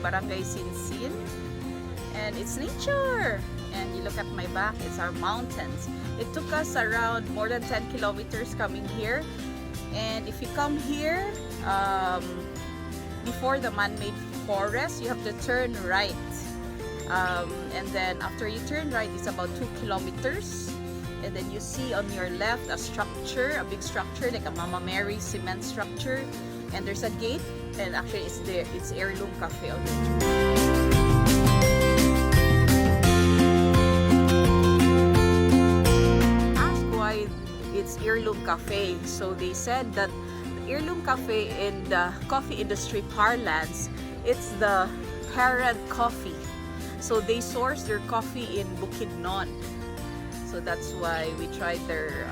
Barangay Sinsin, and it's nature. And you look at my back, it's our mountains. It took us around more than 10 kilometers coming here. And if you come here before the man-made forest, you have to turn right. And then after you turn right, it's about 2 kilometers. And then you see on your left a structure, a big structure like a Mama Mary cement structure. And there's a gate, and actually it's there. It's Heirloom Cafe already. It's Heirloom Cafe. So they said that the Heirloom Cafe in the coffee industry parlance, it's the parent coffee. So they source their coffee in Bukidnon. So that's why we tried their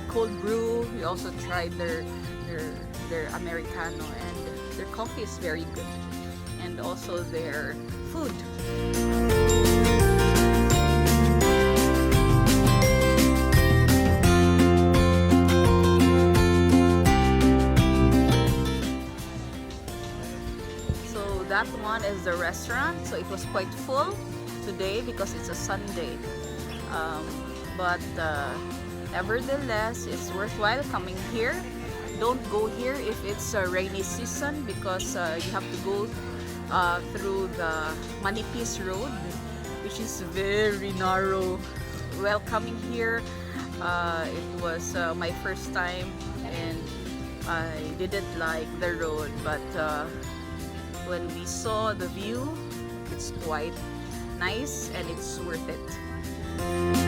cold brew. We also tried their Americano, and their coffee is very good. And also their food. That one is the restaurant, so it was quite full today because it's a Sunday. But nevertheless, it's worthwhile coming here. Don't go here if it's a rainy season because you have to go through the Manipis road, which is very narrow. Well, coming here, it was my first time, and I didn't like the road, but when we saw the view, it's quite nice and it's worth it.